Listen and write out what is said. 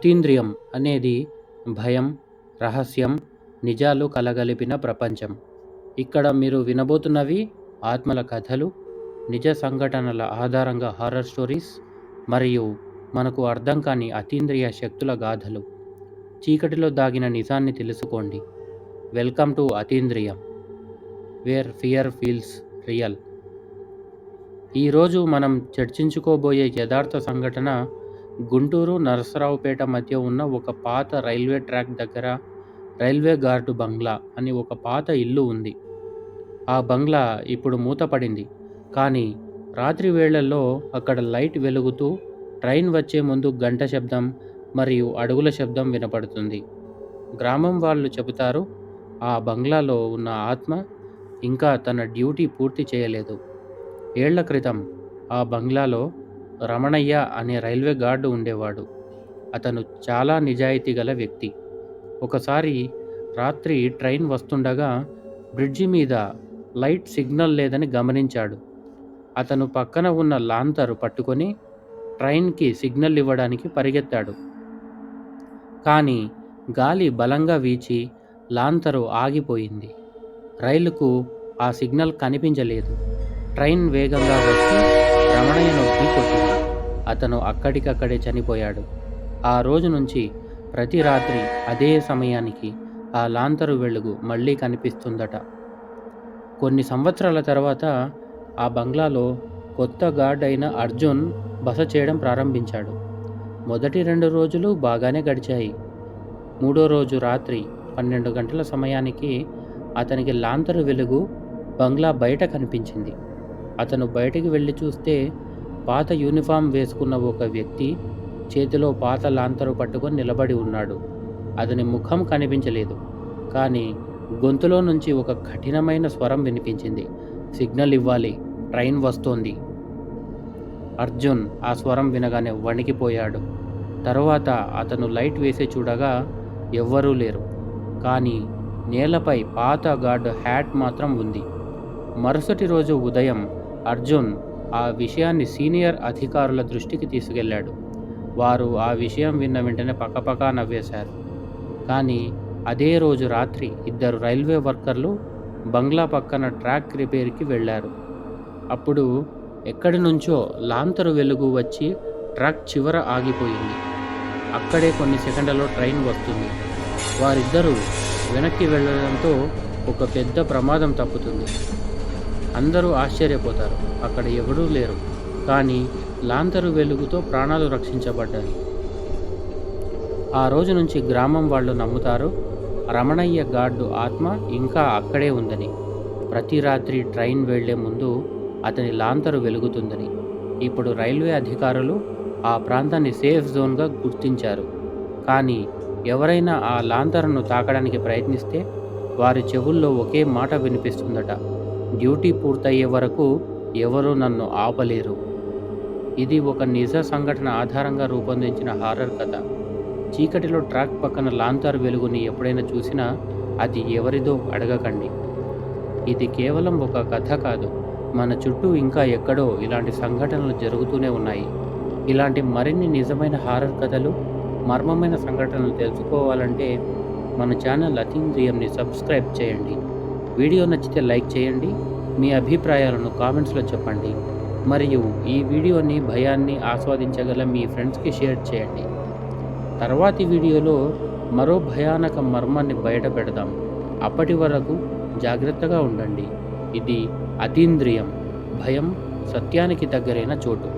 అతీంద్రియం అనేది భయం, రహస్యం, నిజాలు కలగలిపిన ప్రపంచం. ఇక్కడ మీరు వినబోతున్నవి ఆత్మల కథలు, నిజ సంఘటనల ఆధారంగా హారర్ స్టోరీస్ మరియు మనకు అర్థం కాని అతీంద్రియ శక్తుల గాథలు. చీకటిలో దాగిన నిజాన్ని తెలుసుకోండి. Welcome to Atheendriyam, where fear feels real. ఈరోజు మనం చర్చించుకోబోయే యథార్థ సంఘటన గుంటూరు నరసరావుపేట మధ్య ఉన్న ఒక పాత రైల్వే ట్రాక్ దగ్గర రైల్వే గార్డు బంగ్లా అని ఒక పాత ఇల్లు ఉంది. ఆ బంగ్లా ఇప్పుడు మూతపడింది, కానీ రాత్రి వేళల్లో అక్కడ లైట్ వెలుగుతూ ట్రైన్ వచ్చే ముందు గంట శబ్దం మరియు అడుగుల శబ్దం వినపడుతుంది. గ్రామం వాళ్ళు చెబుతారు, ఆ బంగ్లాలో ఉన్న ఆత్మ ఇంకా తన డ్యూటీ పూర్తి చేయలేదు. ఏళ్ల క్రితం ఆ బంగ్లాలో రమణయ్య అనే రైల్వే గార్డు ఉండేవాడు. అతను చాలా నిజాయితీ గల వ్యక్తి. ఒకసారి రాత్రి ట్రైన్ వస్తుండగా బ్రిడ్జి మీద లైట్ సిగ్నల్ లేదని గమనించాడు. అతను పక్కన ఉన్న లాంతరు పట్టుకొని ట్రైన్కి సిగ్నల్ ఇవ్వడానికి పరిగెత్తాడు. కానీ గాలి బలంగా వీచి లాంతరు ఆగిపోయింది. రైలుకు ఆ సిగ్నల్ కనిపించలేదు. ట్రైన్ వేగంగా వచ్చి రమణయ్యను ఢీకొట్టింది. అతను అక్కడికక్కడే చనిపోయాడు. ఆ రోజు నుంచి ప్రతి రాత్రి అదే సమయానికి ఆ లాంతరు వెలుగు మళ్ళీ కనిపిస్తుందట. కొన్ని సంవత్సరాల తర్వాత ఆ బంగ్లాలో కొత్త గార్డ్ అయిన అర్జున్ బస చేయడం ప్రారంభించాడు. మొదటి 2 రోజులు బాగానే గడిచాయి. 3వ రోజు రాత్రి 12 గంటల సమయానికి అతనికి లాంతరు వెలుగు బంగ్లా బయట కనిపించింది. అతను బయటికి వెళ్ళి చూస్తే పాత యూనిఫామ్ వేసుకున్న ఒక వ్యక్తి చేతిలో పాత లాంతరు పట్టుకొని నిలబడి ఉన్నాడు. అతని ముఖం కనిపించలేదు, కానీ గొంతులో నుంచి ఒక కఠినమైన స్వరం వినిపించింది. సిగ్నల్ ఇవ్వాలి, ట్రైన్ వస్తోంది. అర్జున్ ఆ స్వరం వినగానే వణికిపోయాడు. తరువాత అతను లైట్ వేసి చూడగా ఎవ్వరూ లేరు, కానీ నేలపై పాత గార్డ్ హ్యాట్ మాత్రం ఉంది. మరుసటి రోజు ఉదయం అర్జున్ ఆ విషయాన్ని సీనియర్ అధికారుల దృష్టికి తీసుకెళ్లాడు. వారు ఆ విషయం విన్న వెంటనే పకపకా నవ్వేశారు. కానీ అదే రోజు రాత్రి 2 రైల్వే వర్కర్లు బంగ్లా పక్కన ట్రాక్ రిపేర్కి వెళ్ళారు. అప్పుడు ఎక్కడి నుంచో లాంతరు వెలుగు వచ్చి ట్రాక్ చివర ఆగిపోయింది. అక్కడే కొన్ని సెకండ్లలో ట్రైన్ వస్తుంది. వారిద్దరూ వెనక్కి వెళ్ళడంతో ఒక పెద్ద ప్రమాదం తప్పుతుంది. అందరూ ఆశ్చర్యపోతారు. అక్కడ ఎవరూ లేరు, కానీ లాంతరు వెలుగుతో ప్రాణాలు రక్షించబడ్డాయి. ఆ రోజు నుంచి గ్రామం వాళ్ళు నమ్ముతారు, రమణయ్య గార్డు ఆత్మ ఇంకా అక్కడే ఉందని. ప్రతి రాత్రి ట్రైన్ వెళ్లే ముందు అతని లాంతరు వెలుగుతుందని. ఇప్పుడు రైల్వే అధికారులు ఆ ప్రాంతాన్ని సేఫ్ జోన్గా గుర్తించారు. కానీ ఎవరైనా ఆ లాంతరును తాకడానికి ప్రయత్నిస్తే వారి చెవుల్లో ఒకే మాట వినిపిస్తుందట: డ్యూటీ పూర్తయ్యే వరకు ఎవరూ నన్ను ఆపలేరు. ఇది ఒక నిజ సంఘటన ఆధారంగా రూపొందించిన హారర్ కథ. చీకటిలో ట్రాక్ పక్కన లాంతర్ వెలుగుని ఎప్పుడైనా చూసినా అది ఎవరిదో అడగకండి. ఇది కేవలం ఒక కథ కాదు, మన చుట్టూ ఇంకా ఎక్కడో ఇలాంటి సంఘటనలు జరుగుతూనే ఉన్నాయి. ఇలాంటి మరిన్ని నిజమైన హారర్ కథలు, మర్మమైన సంఘటనలు తెలుసుకోవాలంటే మన ఛానల్ అతీంద్రియంని సబ్స్క్రైబ్ చేయండి. వీడియో నచ్చితే లైక్ చేయండి. మీ అభిప్రాయాలను కామెంట్స్లో చెప్పండి. మరియు ఈ వీడియోని భయాన్ని ఆస్వాదించగల మీ ఫ్రెండ్స్కి షేర్ చేయండి. తర్వాతి వీడియోలో మరో భయానక మర్మాన్ని బయట పెడదాం. అప్పటి వరకు జాగ్రత్తగా ఉండండి. ఇది అతీంద్రియం, భయం సత్యానికి దగ్గరైన చోటు.